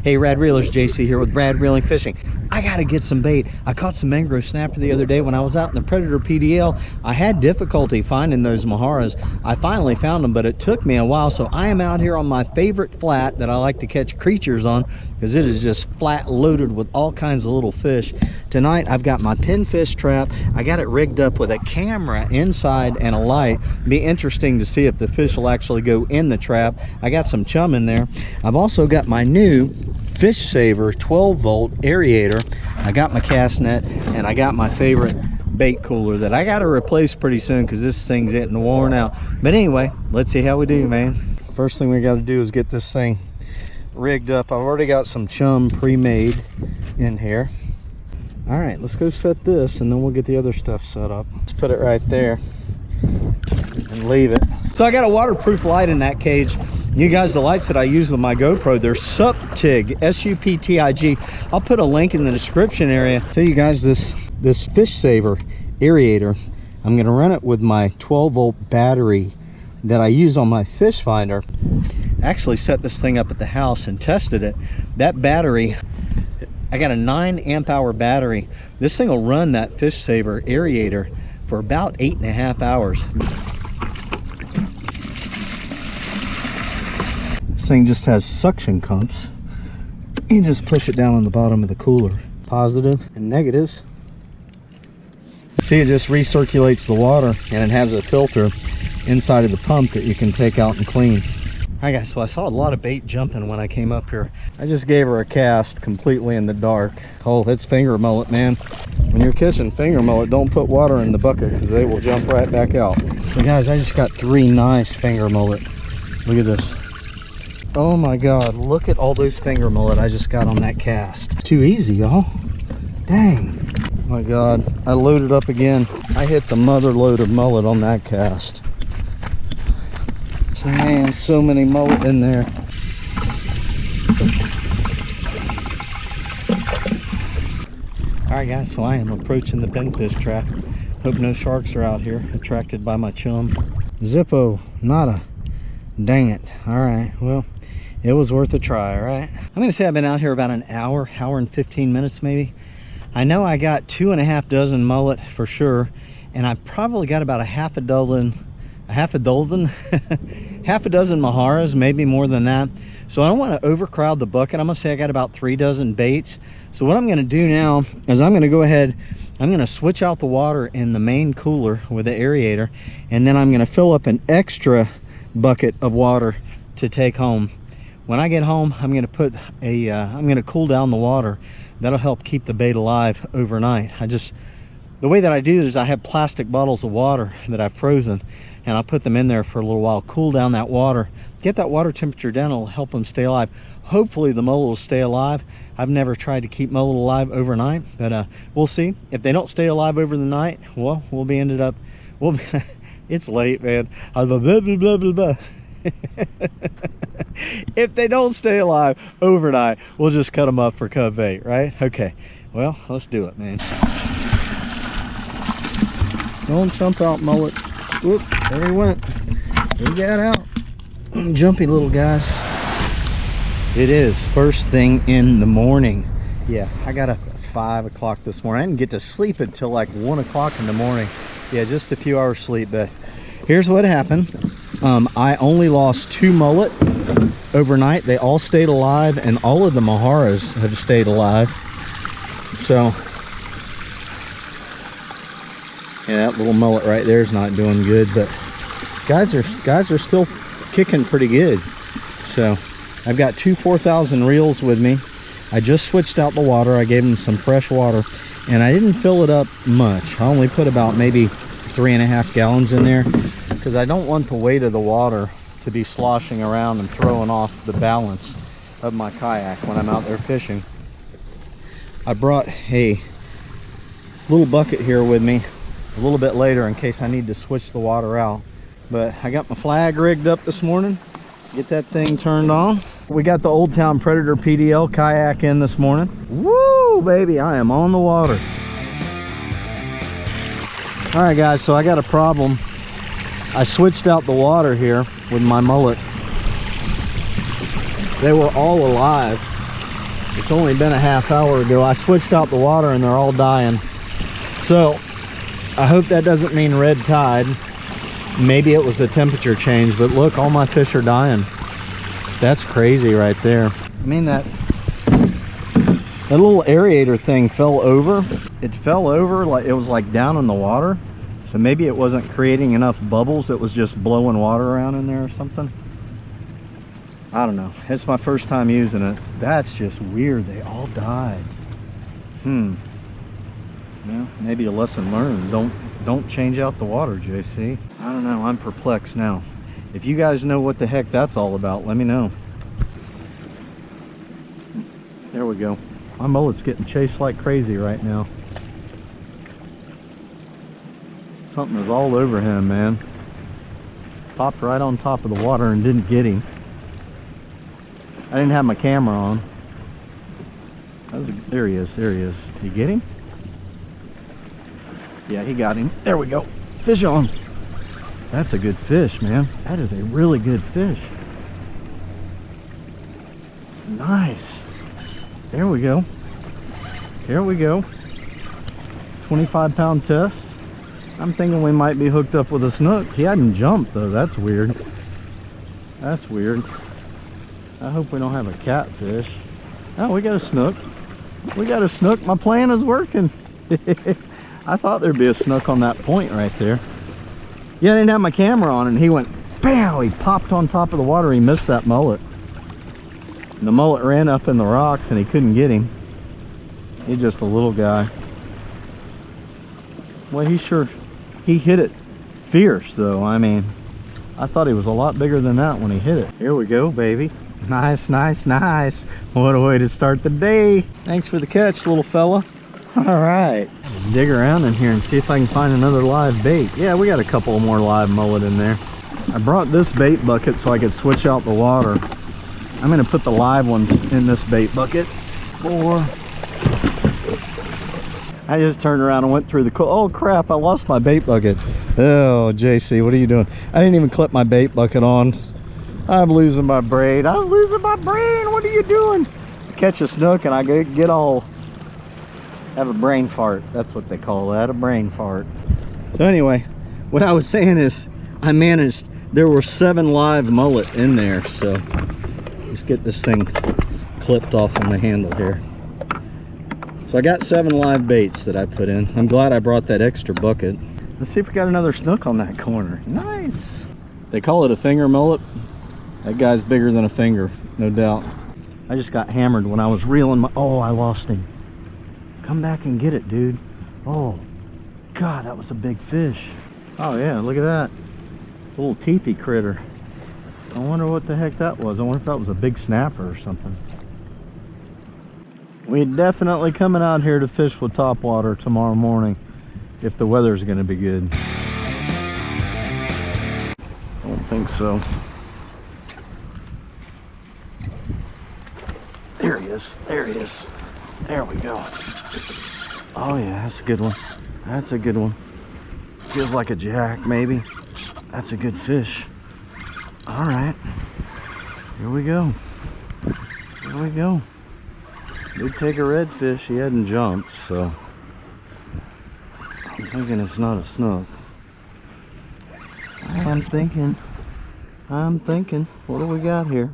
Hey Rad Reelers, JC here with Brad Reeling Fishing. I gotta get some bait. I caught some mangrove snapper the other day when I was out in the Predator PDL. I had difficulty finding those maharas. I finally found them, but it took me a while. So I am out here on my favorite flat that I like to catch creatures on, because it is just flat loaded with all kinds of little fish. Tonight I've got my pinfish trap. I got it rigged up with a camera inside and a light. It'll be interesting to see if the fish will actually go in the trap. I got some chum in there. I've also got my new Fish Saver 12-volt aerator. I got my cast net and I got my favorite bait cooler that I got to replace pretty soon because this thing's getting worn out. But anyway, let's see how we do, man. First thing we got to do is get this thing rigged up. I've already got some chum pre-made in here. All right, let's go set this and then we'll get the other stuff set up. Let's put it right there and leave it. So I got a waterproof light in that cage. You guys, the lights that I use with my GoPro, they're Suptig, S-U-P-T-I-G. I'll put a link in the description area. So you guys, this Fish Saver aerator, I'm gonna run it with my 12-volt battery that I use on my fish finder. I actually set this thing up at the house and tested it. That battery, I got a 9 amp hour battery. This thing will run that Fish Saver aerator for about 8.5 hours. Thing just has suction cups. You just push it down on the bottom of the cooler. Positive and negatives. See, it just recirculates the water and it has a filter inside of the pump that you can take out and clean. Alright guys, so I saw a lot of bait jumping when I came up here. I just gave her a cast completely in the dark. Oh, it's finger mullet, man. When you're catching finger mullet, don't put water in the bucket because they will jump right back out. So guys, I just got 3 nice finger mullet. Look at this. Oh my god, look at all those finger mullet I just got on that cast. Too easy, y'all. Dang. Oh my god, I loaded up again. I hit the mother load of mullet on that cast. So man, so many mullet in there. Alright guys, so I am approaching the pinfish trap. Hope no sharks are out here, attracted by my chum. Zippo, nada. Dang it. Alright, well, it was worth a try. All right, I'm gonna say I've been out here about an hour and 15 minutes maybe. I know I got 2.5 dozen mullet for sure, and I've probably got about half a dozen maharas, maybe more than that. So I don't want to overcrowd the bucket. I'm gonna say I got about 3 dozen baits. So what I'm gonna do now is I'm gonna go ahead, I'm gonna switch out the water in the main cooler with the aerator, and then I'm gonna fill up an extra bucket of water to take home. When I get home, I'm going to put a I'm going to cool down the water. That'll help keep the bait alive overnight. The way that I do it is I have plastic bottles of water that I've frozen, and I'll put them in there for a little while, cool down that water, get that water temperature down. It'll help them stay alive. Hopefully the mullet will stay alive. I've never tried to keep mullet alive overnight, but we'll see. If they don't stay alive over the night, well, it's late, man. Blah, blah, blah, blah, blah. If they don't stay alive overnight, we'll just cut them up for cub bait, right? Okay, well, let's do it, man. Don't jump out, mullet. Whoop, there he went. He got out. Jumpy little guys. It is first thing in the morning. Yeah, I got up at 5 o'clock this morning. I didn't get to sleep until like 1 o'clock in the morning. Yeah, just a few hours sleep, but here's what happened. I only lost 2 mullet overnight. They all stayed alive, and all of the maharas have stayed alive. So yeah, that little mullet right there is not doing good, but guys are still kicking pretty good. So I've got 2 4,000 reels with me. I just switched out the water. I gave them some fresh water, and I didn't fill it up much. I only put about maybe 3.5 gallons in there, because I don't want the weight of the water to be sloshing around and throwing off the balance of my kayak when I'm out there fishing. I brought a little bucket here with me a little bit later in case I need to switch the water out. But I got my flag rigged up this morning. Get that thing turned on. We got the Old Town Predator PDL kayak in this morning. Woo, baby, I am on the water. All right, guys, so I got a problem. I switched out the water here with my mullet. They were all alive, It's only been a half hour ago. I switched out the water and they're all dying. So I hope that doesn't mean red tide. Maybe it was a temperature change, but look, all my fish are dying. That's crazy right there. I mean, that little aerator thing fell over. It fell over like it was like down in the water. So maybe it wasn't creating enough bubbles. It was just blowing water around in there or something. I don't know. It's my first time using it. That's just weird. They all died. Well, maybe a lesson learned. Don't change out the water, JC. I don't know. I'm perplexed now. If you guys know what the heck that's all about, let me know. There we go. My mullet's getting chased like crazy right now. Something is all over him, man. Popped right on top of the water and didn't get him. I didn't have my camera on. There he is, there he is. Did you get him? Yeah, he got him. There we go. Fish on. That's a good fish, man. That is a really good fish. Nice. There we go. There we go. 25-pound test. I'm thinking we might be hooked up with a snook. He hadn't jumped though. That's weird. That's weird. I hope we don't have a catfish. Oh, we got a snook. We got a snook. My plan is working. I thought there'd be a snook on that point right there. Yeah, I didn't have my camera on and he went, bam! He popped on top of the water. He missed that mullet. And the mullet ran up in the rocks and he couldn't get him. He's just a little guy. Well, he hit it fierce though. I mean, I thought he was a lot bigger than that when he hit it. Here we go, baby. Nice, nice, nice. What a way to start the day. Thanks for the catch, little fella. All right. Dig around in here and see if I can find another live bait. Yeah, we got a couple more live mullet in there. I brought this bait bucket so I could switch out the water. I'm gonna put the live ones in this bait bucket. I just turned around and went through the oh crap, I lost my bait bucket. Oh, JC, what are you doing? I didn't even clip my bait bucket on. I'm losing my braid. I'm losing my brain. What are you doing? Catch a snook and I get all, have a brain fart. That's what they call that, a brain fart. So anyway, what I was saying is I managed, there were 7 live mullet in there. So let's get this thing clipped off on the handle here. So I got 7 live baits that I put in. I'm glad I brought that extra bucket. Let's see if we got another snook on that corner. Nice. They call it a finger mullet. That guy's bigger than a finger, no doubt. I just got hammered when I was reeling my, oh, I lost him. Come back and get it, dude. Oh, God, that was a big fish. Oh yeah, look at that. Little teethy critter. I wonder what the heck that was. I wonder if that was a big snapper or something. We're definitely coming out here to fish with topwater tomorrow morning if the weather's going to be good. I don't think so. There he is. There he is. There we go. Oh yeah, that's a good one. That's a good one. Feels like a jack, maybe. That's a good fish. All right. Here we go. Here we go. Did take a redfish. He hadn't jumped, so I'm thinking it's not a snook. I'm thinking. What do we got here?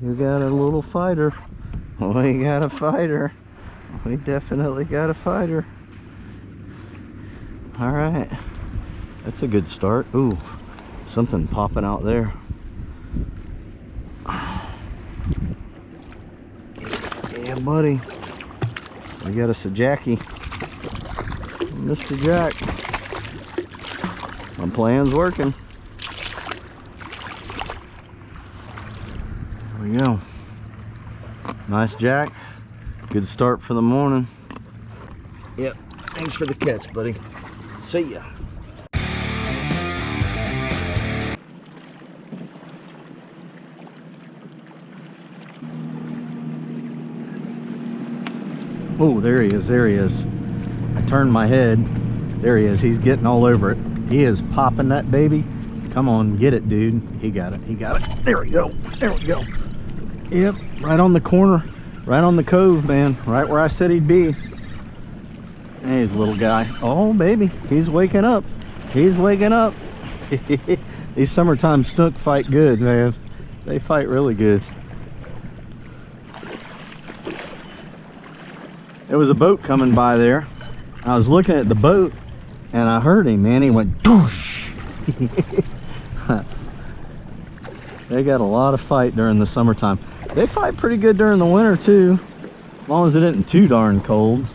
You got a little fighter. We got a fighter. We definitely got a fighter. All right. That's a good start. Ooh, something popping out there. Yeah, buddy. We got us a Jackie. Mr. Jack. My plan's working. There we go. Nice Jack. Good start for the morning. Yep. Thanks for the catch, buddy. See ya. Oh, there he is, there he is. I turned my head. There he is, he's getting all over it. He is popping that baby. Come on, get it, dude. He got it, he got it. There we go, there we go. Yep, right on the corner. Right on the cove, man. Right where I said he'd be. Hey, he's a little guy. Oh, baby. He's waking up. He's waking up. These summertime snook fight good, man. They fight really good. There was a boat coming by there. I was looking at the boat and I heard him, man. He went doosh. They got a lot of fight during the summertime. They fight pretty good during the winter too, as long as it isn't too darn cold.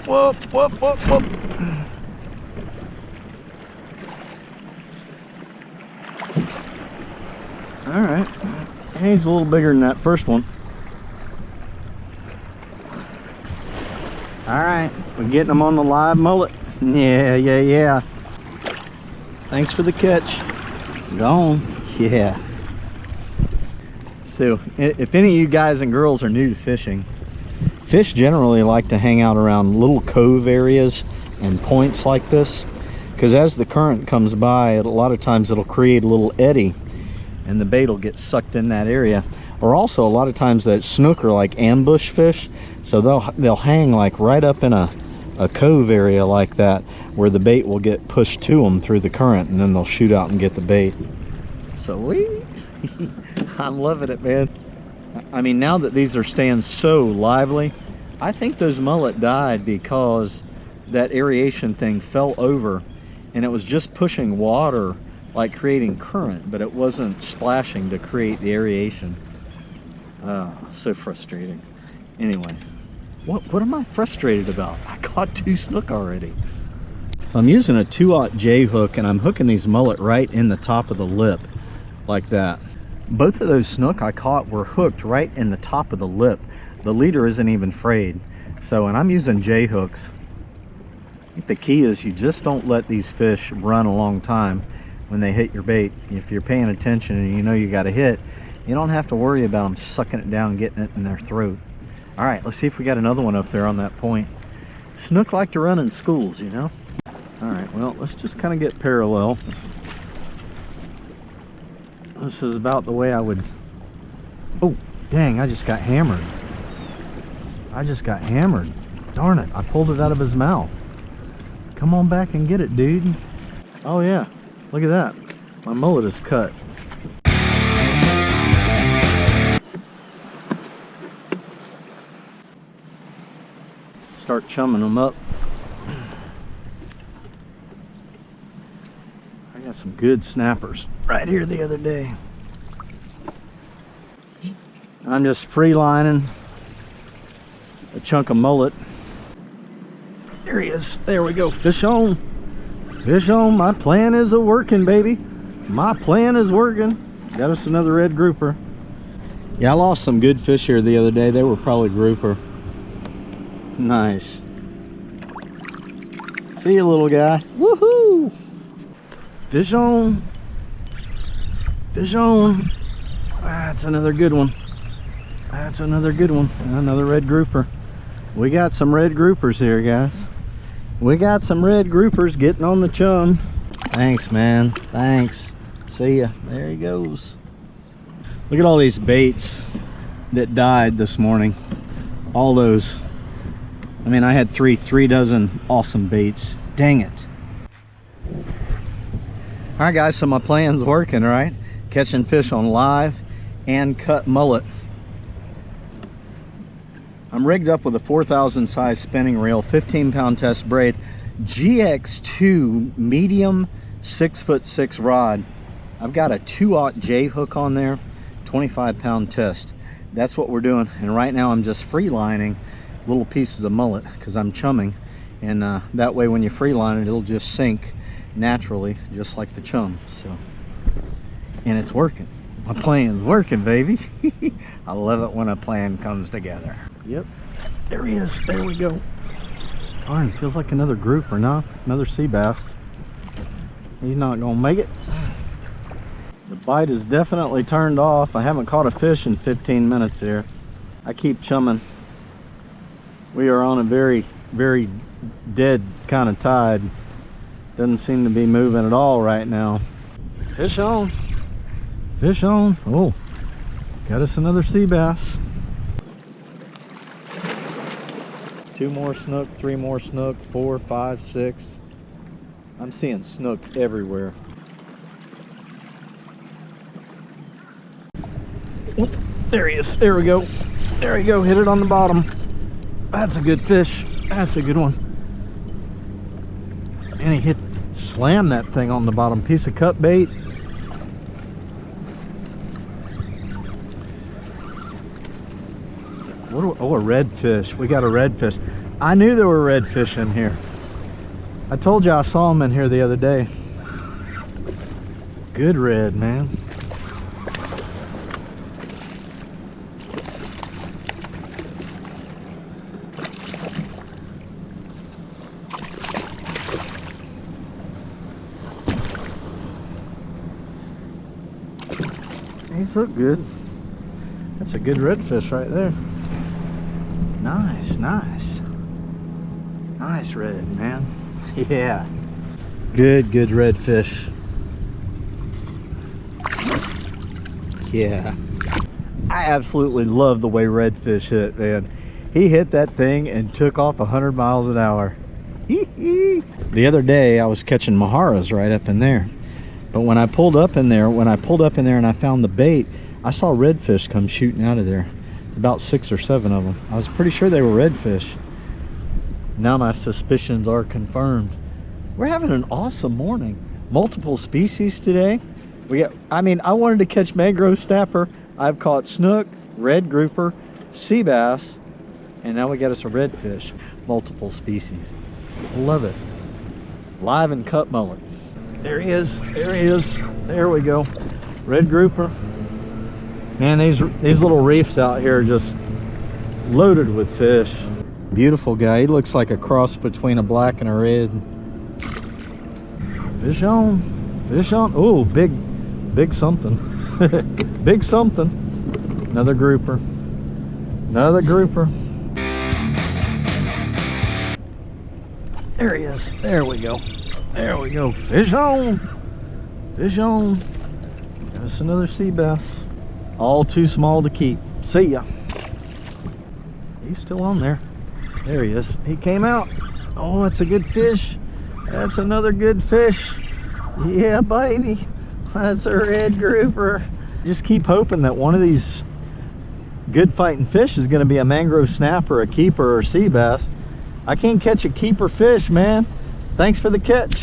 Whoop, whoop, whoop, whoop. All right, he's a little bigger than that first one. All right, we're getting them on the live mullet. Yeah. Thanks for the catch. Gone. Yeah. So, if any of you guys and girls are new to fishing, fish generally like to hang out around little cove areas and points like this, because as the current comes by, a lot of times it'll create a little eddy and the bait will get sucked in that area. Or also a lot of times that snook are like ambush fish, so they'll hang like right up in a cove area like that, where the bait will get pushed to them through the current, and then they'll shoot out and get the bait. Sweet. I'm loving it, man. I mean, now that these are staying so lively, I think those mullet died because that aeration thing fell over and it was just pushing water, like creating current, but it wasn't splashing to create the aeration. So frustrating. Anyway, what am I frustrated about? I caught 2 snook already. So I'm using a 2/0 J hook and I'm hooking these mullet right in the top of the lip like that. Both of those snook I caught were hooked right in the top of the lip. The leader isn't even frayed. So, and I'm using J hooks. I think the key is you just don't let these fish run a long time when they hit your bait. If you're paying attention and you know you got a hit, you don't have to worry about them sucking it down and getting it in their throat. All right, let's see if we got another one up there on that point. Snook like to run in schools, you know. All right, well, let's just kind of get parallel. This is about the way I would... Oh, dang, I just got hammered. Darn it, I pulled it out of his mouth. Come on back and get it, dude. Oh yeah, look at that. My mullet is cut. Start chumming them up. I got some good snappers right here the other day. I'm just free lining a chunk of mullet. There he is. There we go. Fish on. Fish on. My plan is a working, baby. My plan is working. Got us another red grouper. Yeah, I lost some good fish here the other day. They were probably grouper. Nice. See you, little guy. Woohoo! Fish on. Fish on. That's another good one. That's another good one. Another red grouper. We got some red groupers here, guys. We got some red groupers getting on the chum. Thanks, man. Thanks. See ya. There he goes. Look at all these baits that died this morning. All those. I mean, I had three dozen awesome baits. Dang it. All right, guys, so my plan's working, right? Catching fish on live and cut mullet. I'm rigged up with a 4,000 size spinning reel, 15-pound test braid, GX2 medium 6'6" rod. I've got a 2/0 J hook on there, 25-pound test. That's what we're doing. And right now I'm just free lining little pieces of mullet because I'm chumming, and that way when you free line it, it'll just sink naturally, just like the chum. So, and it's working. My plan's working, baby. I love it when a plan comes together. Yep, there he is. There we go. Darn, feels like another grouper. No, another sea bass. He's not gonna make it. The bite is definitely turned off. I haven't caught a fish in 15 minutes here. I keep chumming. We are on a very, very dead kind of tide. Doesn't seem to be moving at all right now. Fish on. Fish on. Oh, got us another sea bass. 2 more snook, 3 more snook, 4, 5, 6. I'm seeing snook everywhere. Oop, there he is. There we go. There we go. Hit it on the bottom. That's a good fish. That's a good one. And he slammed that thing on the bottom. Piece of cut bait. Oh, a redfish. We got a redfish. I knew there were redfish in here. I told you I saw them in here the other day. Good red, man. These look good. That's a good redfish right there. Nice, nice. Nice red, man. Yeah. Good redfish. Yeah. I absolutely love the way redfish hit, man. He hit that thing and took off 100 miles an hour. The other day I was catching maharas right up in there. But when I pulled up in there, and I found the bait, I saw redfish come shooting out of there. It's about 6 or 7 of them. I was pretty sure they were redfish. Now my suspicions are confirmed. We're having an awesome morning. Multiple species today. I wanted to catch mangrove snapper. I've caught snook, red grouper, sea bass, and now we got us a redfish. Multiple species. Love it. Live and cut mullet. There he is. There he is. There we go. Red grouper. Man, these little reefs out here are just loaded with fish. Beautiful guy. He looks like a cross between a black and a red. Fish on. Fish on. Oh, big something. Big something. Another grouper. Another grouper. There he is. There we go. There we go. Fish on. Fish on. That's another sea bass. All too small to keep. See ya. He's still on there. There he is. He came out. Oh, that's a good fish. That's another good fish. Yeah, baby. That's a red grouper. Just keep hoping that one of these good fighting fish is going to be a mangrove snapper, a keeper, or sea bass. I can't catch a keeper fish, man. Thanks for the catch.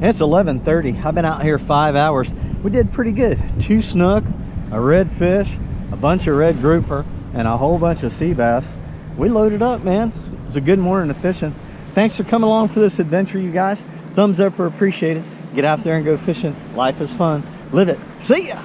It's 11:30. I've been out here 5 hours. We did pretty good. 2 snook, a redfish, a bunch of red grouper, and a whole bunch of sea bass. We loaded up, man. It's a good morning of fishing. Thanks for coming along for this adventure, you guys. Thumbs up or appreciate it. Get out there and go fishing. Life is fun. Live it. See ya.